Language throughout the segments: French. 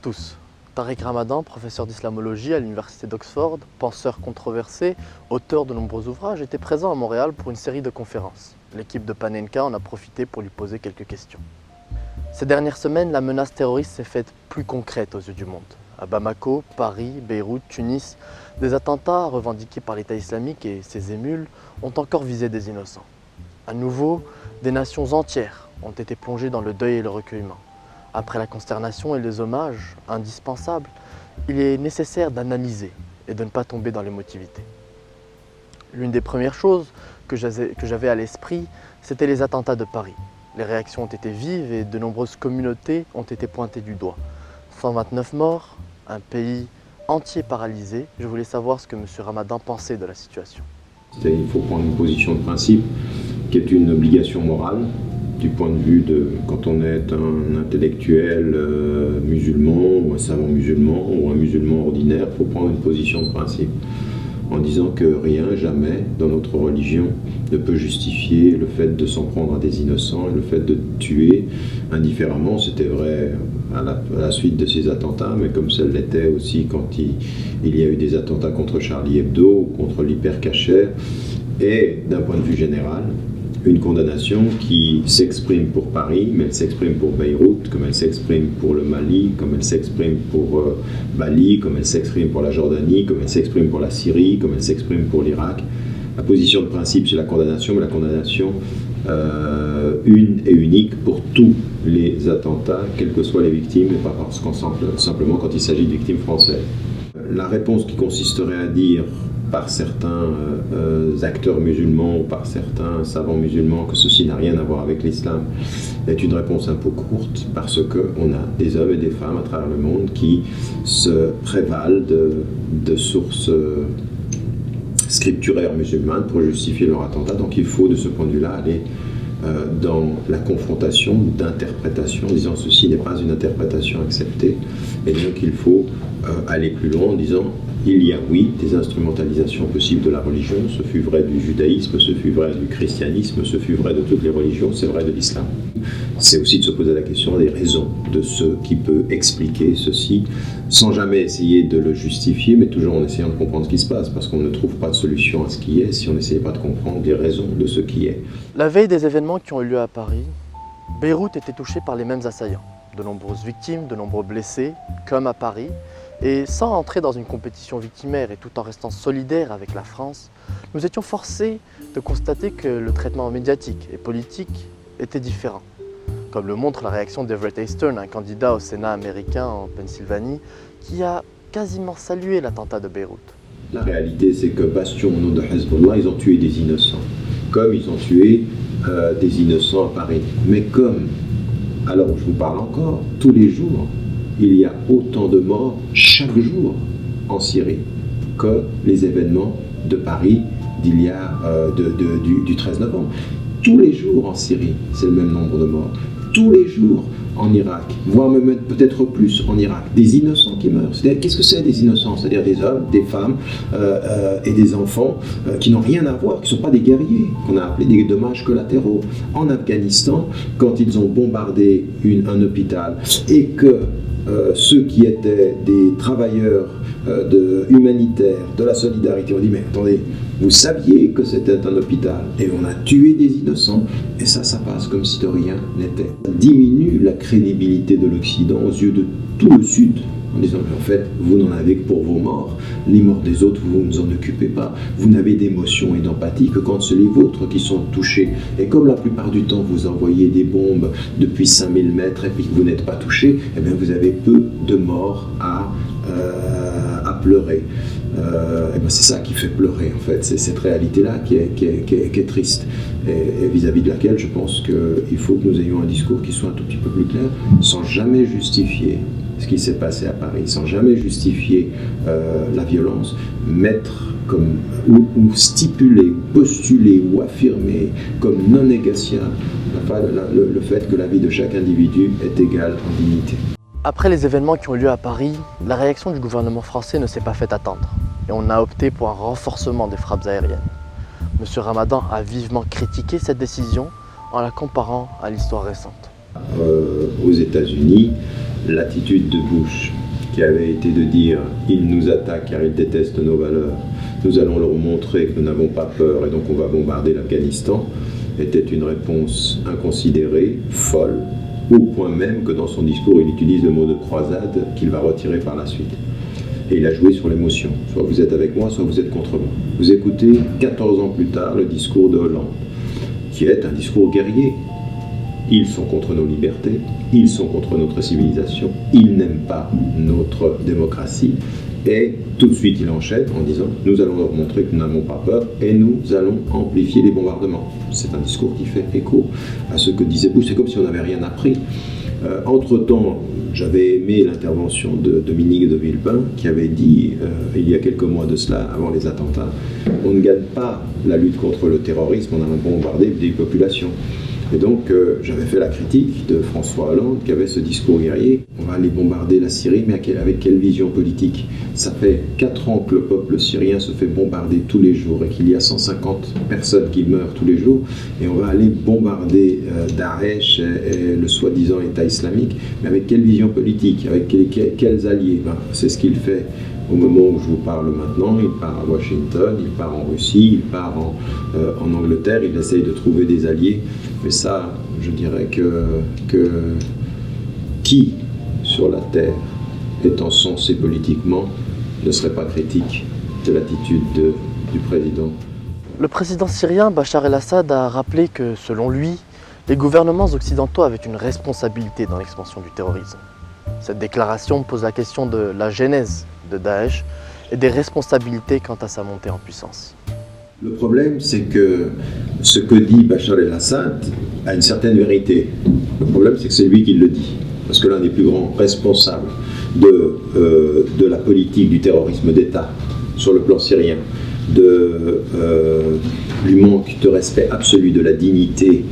tous. Tariq Ramadan, professeur d'islamologie à l'université d'Oxford, penseur controversé, auteur de nombreux ouvrages, était présent à Montréal pour une série de conférences. L'équipe de Panenka en a profité pour lui poser quelques questions. Ces dernières semaines, la menace terroriste s'est faite plus concrète aux yeux du monde. À Bamako, Paris, Beyrouth, Tunis, des attentats revendiqués par l'État islamique et ses émules ont encore visé des innocents. À nouveau, des nations entières ont été plongées dans le deuil et le recueillement. Après la consternation et les hommages indispensables, il est nécessaire d'analyser et de ne pas tomber dans l'émotivité. L'une des premières choses que j'avais à l'esprit, c'était les attentats de Paris. Les réactions ont été vives et de nombreuses communautés ont été pointées du doigt. 129 morts, un pays entier paralysé. Je voulais savoir ce que M. Ramadan pensait de la situation. Il faut prendre une position de principe qui est une obligation morale du point de vue de quand on est un intellectuel musulman ou un savant musulman ou un musulman ordinaire, il faut prendre une position de principe en disant que rien, jamais, dans notre religion, ne peut justifier le fait de s'en prendre à des innocents et le fait de tuer indifféremment. C'était vrai à la suite de ces attentats, mais comme ça l'était aussi quand il y a eu des attentats contre Charlie Hebdo ou contre l'Hyper-Cacher. Et d'un point de vue général, une condamnation qui s'exprime pour Paris, mais elle s'exprime pour Beyrouth, comme elle s'exprime pour le Mali, comme elle s'exprime pour Bali, comme elle s'exprime pour la Jordanie, comme elle s'exprime pour la Syrie, comme elle s'exprime pour l'Irak. La position de principe, c'est la condamnation, mais la condamnation une et unique pour tous les attentats, quelles que soient les victimes, et pas simplement quand il s'agit de victimes françaises. La réponse qui consisterait à dire par certains acteurs musulmans ou par certains savants musulmans que ceci n'a rien à voir avec l'islam est une réponse un peu courte parce qu'on a des hommes et des femmes à travers le monde qui se prévalent de sources scripturaires musulmanes pour justifier leur attentat. Donc il faut de ce point de vue-là aller dans la confrontation d'interprétation, en disant ceci n'est pas une interprétation acceptée, et donc il faut aller plus loin en disant il y a oui des instrumentalisations possibles de la religion, ce fut vrai du judaïsme, ce fut vrai du christianisme, ce fut vrai de toutes les religions, c'est vrai de l'islam. C'est aussi de se poser la question des raisons de ce qui peut expliquer ceci, sans jamais essayer de le justifier, mais toujours en essayant de comprendre ce qui se passe, parce qu'on ne trouve pas de solution à ce qui est si on n'essayait pas de comprendre les raisons de ce qui est. La veille des événements qui ont eu lieu à Paris, Beyrouth était touchée par les mêmes assaillants. De nombreuses victimes, de nombreux blessés, comme à Paris. Et sans entrer dans une compétition victimaire et tout en restant solidaire avec la France, nous étions forcés de constater que le traitement médiatique et politique était différent. Comme le montre la réaction d'Everett Eastern, un candidat au Sénat américain en Pennsylvanie, qui a quasiment salué l'attentat de Beyrouth. La réalité, c'est que bastion au nom de Hezbollah, ils ont tué des innocents, comme ils ont tué des innocents à Paris. Mais comme, alors je vous parle encore, tous les jours, il y a autant de morts chaque jour en Syrie que les événements de Paris d'il y a du 13 novembre. Tous les jours en Syrie, c'est le même nombre de morts. Tous les jours en Irak, voire même peut-être plus en Irak, des innocents qui meurent. Qu'est-ce que c'est des innocents? C'est-à-dire des hommes, des femmes et des enfants qui n'ont rien à voir, qui ne sont pas des guerriers, qu'on a appelés des dommages collatéraux. En Afghanistan, quand ils ont bombardé un hôpital et que ceux qui étaient des travailleurs humanitaires, de la solidarité, ont dit mais attendez, vous saviez que c'était un hôpital et on a tué des innocents et ça passe comme si de rien n'était. Ça diminue la crédibilité de l'Occident aux yeux de tout le Sud en disant en fait vous n'en avez que pour vos morts, les morts des autres vous ne vous en occupez pas, vous n'avez d'émotion et d'empathie que quand c'est les vôtres qui sont touchés, et comme la plupart du temps vous envoyez des bombes depuis 5000 mètres et puis que vous n'êtes pas touché, eh bien vous avez peu de morts à pleurer. Et ben c'est ça qui fait pleurer en fait, c'est cette réalité-là qui est triste et vis-à-vis de laquelle je pense qu'il faut que nous ayons un discours qui soit un tout petit peu plus clair, sans jamais justifier ce qui s'est passé à Paris, sans jamais justifier la violence, mettre comme, ou stipuler, ou postuler, ou affirmer comme non négociable le fait que la vie de chaque individu est égale en dignité. Après les événements qui ont eu lieu à Paris, la réaction du gouvernement français ne s'est pas fait attendre et on a opté pour un renforcement des frappes aériennes. M. Ramadan a vivement critiqué cette décision en la comparant à l'histoire récente. Aux États-Unis, l'attitude de Bush, qui avait été de dire « ils nous attaquent car ils détestent nos valeurs, nous allons leur montrer que nous n'avons pas peur et donc on va bombarder l'Afghanistan », était une réponse inconsidérée, folle, au point même que dans son discours il utilise le mot de croisade qu'il va retirer par la suite. Et il a joué sur l'émotion, soit vous êtes avec moi, soit vous êtes contre moi. Vous écoutez 14 ans plus tard le discours de Hollande, qui est un discours guerrier. Ils sont contre nos libertés, ils sont contre notre civilisation, ils n'aiment pas notre démocratie. Et tout de suite, il enchaîne en disant « Nous allons leur montrer que nous n'avons pas peur et nous allons amplifier les bombardements ». C'est un discours qui fait écho à ce que disait Bush. C'est comme si on n'avait rien appris. Entre-temps, j'avais aimé l'intervention de Dominique de Villepin qui avait dit, il y a quelques mois de cela, avant les attentats, « On ne gagne pas la lutte contre le terrorisme en allant bombarder des populations ». Et donc, j'avais fait la critique de François Hollande qui avait ce discours guerrier. On va aller bombarder la Syrie, mais avec quelle vision politique? Ça fait 4 ans que le peuple syrien se fait bombarder tous les jours et qu'il y a 150 personnes qui meurent tous les jours. Et on va aller bombarder Daesh et le soi-disant État islamique, mais avec quelle vision politique? Avec quels alliés? C'est ce qu'il fait. Au moment où je vous parle maintenant, il part à Washington, il part en Russie, il part en Angleterre, il essaye de trouver des alliés. Mais ça, je dirais que qui sur la Terre, étant sensé politiquement, ne serait pas critique de l'attitude du président? Le président syrien Bachar el-Assad a rappelé que, selon lui, les gouvernements occidentaux avaient une responsabilité dans l'expansion du terrorisme. Cette déclaration pose la question de la genèse de Daesh et des responsabilités quant à sa montée en puissance. Le problème, c'est que ce que dit Bachar el-Assad a une certaine vérité. Le problème, c'est que c'est lui qui le dit. Parce que l'un des plus grands responsables de la politique du terrorisme d'État sur le plan syrien, du manque de respect absolu de la dignité,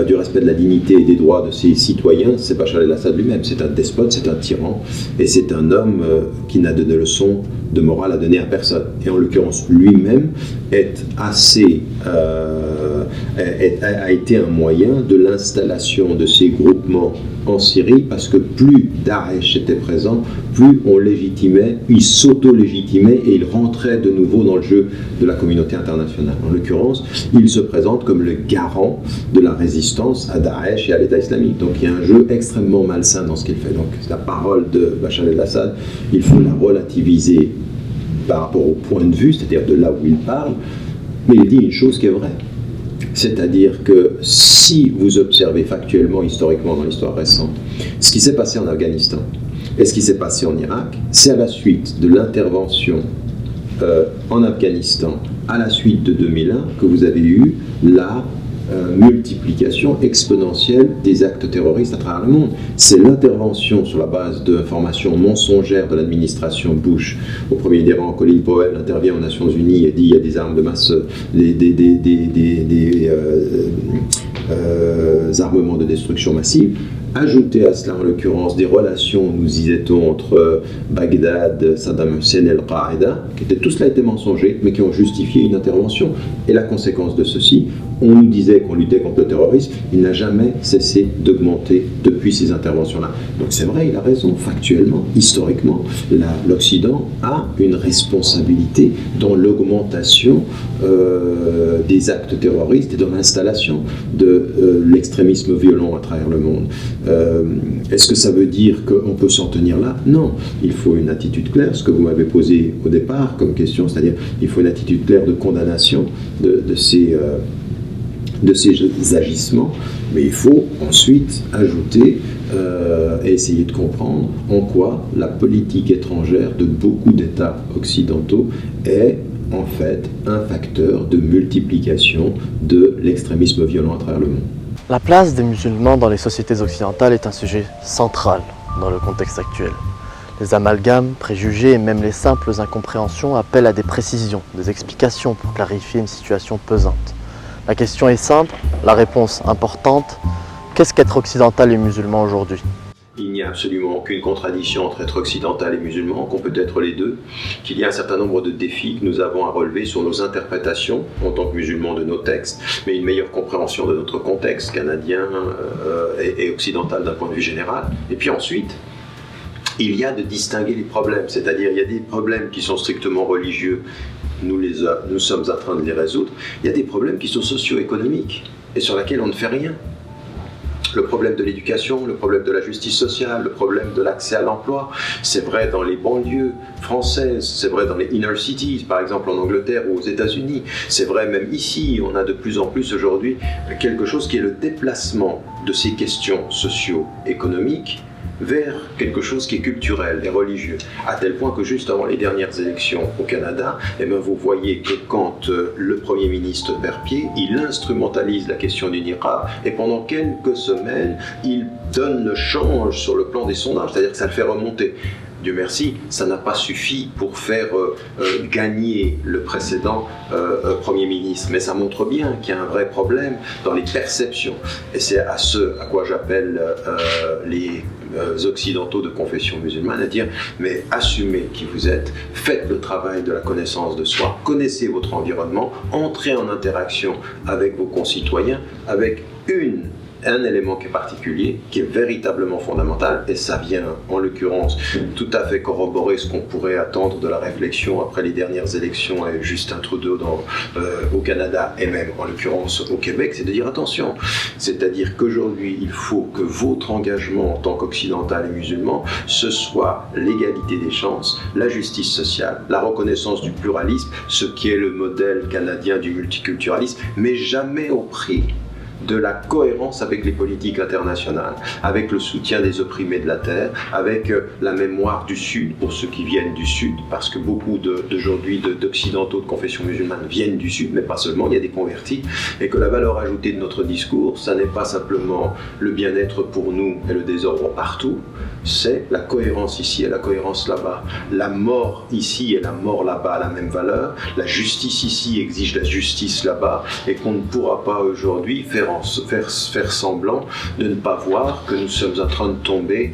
du respect de la dignité et des droits de ses citoyens, c'est Bachar el-Assad lui-même. C'est un despote, c'est un tyran, et c'est un homme qui n'a de leçons de morale à donner à personne. Et en l'occurrence, lui-même a été un moyen de l'installation de ces groupements en Syrie, parce que plus Daesh était présent, plus on légitimait, il s'auto-légitimait et il rentrait de nouveau dans le jeu de la communauté internationale. En l'occurrence, il se présente comme le garant de la résistance à Daesh et à l'État islamique. Donc il y a un jeu extrêmement malsain dans ce qu'il fait. Donc la parole de Bachar el-Assad, il faut la relativiser par rapport au point de vue, c'est-à-dire de là où il parle, mais il dit une chose qui est vraie. C'est-à-dire que si vous observez factuellement, historiquement, dans l'histoire récente, ce qui s'est passé en Afghanistan et ce qui s'est passé en Irak, c'est à la suite de l'intervention en Afghanistan, à la suite de 2001, que vous avez eu la multiplication exponentielle des actes terroristes à travers le monde. C'est l'intervention sur la base d'informations mensongères de l'administration Bush. Au premier des rangs, Colin Powell intervient aux Nations Unies et dit il y a des armes de masse, armements de destruction massive. Ajouter à cela, en l'occurrence, des relations, nous disait-on, entre Bagdad, Saddam Hussein et Al-Qaïda, qui étaient, tout cela était mensonger, mais qui ont justifié une intervention. Et la conséquence de ceci, on nous disait qu'on luttait contre le terrorisme, il n'a jamais cessé d'augmenter depuis ces interventions-là. Donc c'est vrai, il a raison, factuellement, historiquement, l'Occident a une responsabilité dans l'augmentation des actes terroristes et dans l'installation de l'extrémisme violent à travers le monde. Est-ce que ça veut dire qu'on peut s'en tenir là? Non, il faut une attitude claire, ce que vous m'avez posé au départ comme question, c'est-à-dire il faut une attitude claire de condamnation de ces agissements, mais il faut ensuite ajouter et essayer de comprendre en quoi la politique étrangère de beaucoup d'États occidentaux est en fait un facteur de multiplication de l'extrémisme violent à travers le monde. La place des musulmans dans les sociétés occidentales est un sujet central dans le contexte actuel. Les amalgames, préjugés et même les simples incompréhensions appellent à des précisions, des explications pour clarifier une situation pesante. La question est simple, la réponse importante. Qu'est-ce qu'être occidental et musulman aujourd'hui? Il n'y a absolument aucune contradiction entre être occidental et musulman, qu'on peut être les deux, qu'il y a un certain nombre de défis que nous avons à relever sur nos interprétations en tant que musulmans de nos textes, mais une meilleure compréhension de notre contexte canadien et occidental d'un point de vue général. Et puis ensuite, il y a de distinguer les problèmes, c'est-à-dire il y a des problèmes qui sont strictement religieux, nous sommes en train de les résoudre, il y a des problèmes qui sont socio-économiques et sur lesquels on ne fait rien. Le problème de l'éducation, le problème de la justice sociale, le problème de l'accès à l'emploi, c'est vrai dans les banlieues françaises, c'est vrai dans les inner cities, par exemple en Angleterre ou aux États-Unis, c'est vrai même ici, on a de plus en plus aujourd'hui quelque chose qui est le déplacement de ces questions socio-économiques vers quelque chose qui est culturel et religieux, à tel point que juste avant les dernières élections au Canada, eh bien vous voyez que quand le Premier ministre perd pied, il instrumentalise la question du niqab et pendant quelques semaines, il donne le change sur le plan des sondages, c'est-à-dire que ça le fait remonter. Dieu merci, ça n'a pas suffi pour faire gagner le précédent Premier ministre, mais ça montre bien qu'il y a un vrai problème dans les perceptions. Et c'est à ce à quoi j'appelle les occidentaux de confession musulmane, à dire mais assumez qui vous êtes, faites le travail de la connaissance de soi, connaissez votre environnement, entrez en interaction avec vos concitoyens, avec un élément qui est particulier, qui est véritablement fondamental, et ça vient en l'occurrence tout à fait corroborer ce qu'on pourrait attendre de la réflexion après les dernières élections et Justin Trudeau au Canada et même en l'occurrence au Québec, c'est de dire attention, c'est-à-dire qu'aujourd'hui il faut que votre engagement en tant qu'occidental et musulman, ce soit l'égalité des chances, la justice sociale, la reconnaissance du pluralisme, ce qui est le modèle canadien du multiculturalisme, mais jamais au prix de la cohérence avec les politiques internationales, avec le soutien des opprimés de la terre, avec la mémoire du Sud pour ceux qui viennent du Sud, parce que beaucoup d'aujourd'hui d'occidentaux de confession musulmane viennent du Sud, mais pas seulement, il y a des convertis, et que la valeur ajoutée de notre discours, ça n'est pas simplement le bien-être pour nous et le désordre partout, c'est la cohérence ici et la cohérence là-bas. La mort ici et la mort là-bas a la même valeur, la justice ici exige la justice là-bas, et qu'on ne pourra pas aujourd'hui faire semblant de ne pas voir que nous sommes en train de tomber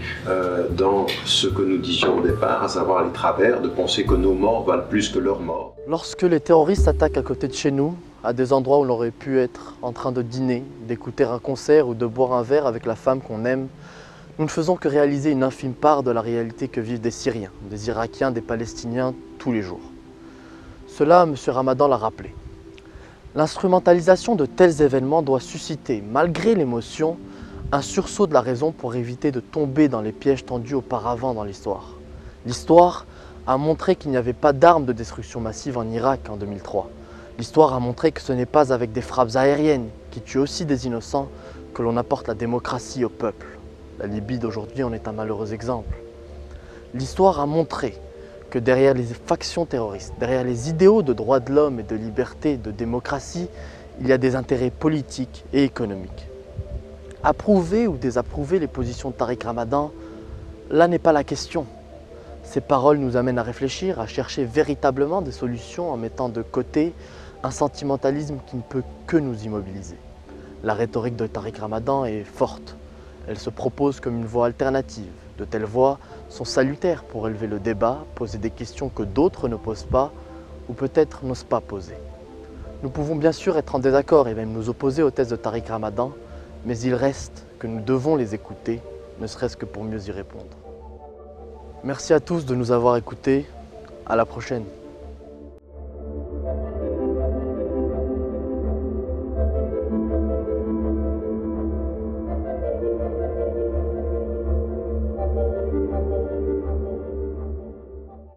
dans ce que nous disions au départ, à savoir les travers de penser que nos morts valent plus que leurs morts. Lorsque les terroristes attaquent à côté de chez nous, à des endroits où l'on aurait pu être en train de dîner, d'écouter un concert ou de boire un verre avec la femme qu'on aime, nous ne faisons que réaliser une infime part de la réalité que vivent des Syriens, des Irakiens, des Palestiniens tous les jours. Cela, M. Ramadan l'a rappelé. L'instrumentalisation de tels événements doit susciter, malgré l'émotion, un sursaut de la raison pour éviter de tomber dans les pièges tendus auparavant dans l'histoire. L'histoire a montré qu'il n'y avait pas d'armes de destruction massive en Irak en 2003. L'histoire a montré que ce n'est pas avec des frappes aériennes, qui tuent aussi des innocents, que l'on apporte la démocratie au peuple. La Libye d'aujourd'hui en est un malheureux exemple. L'histoire a montré que derrière les factions terroristes, derrière les idéaux de droits de l'homme et de liberté, de démocratie, il y a des intérêts politiques et économiques. Approuver ou désapprouver les positions de Tariq Ramadan, là n'est pas la question. Ces paroles nous amènent à réfléchir, à chercher véritablement des solutions en mettant de côté un sentimentalisme qui ne peut que nous immobiliser. La rhétorique de Tariq Ramadan est forte. Elle se propose comme une voie alternative. De telles voies sont salutaires pour élever le débat, poser des questions que d'autres ne posent pas ou peut-être n'osent pas poser. Nous pouvons bien sûr être en désaccord et même nous opposer aux thèses de Tariq Ramadan, mais il reste que nous devons les écouter, ne serait-ce que pour mieux y répondre. Merci à tous de nous avoir écoutés. À la prochaine.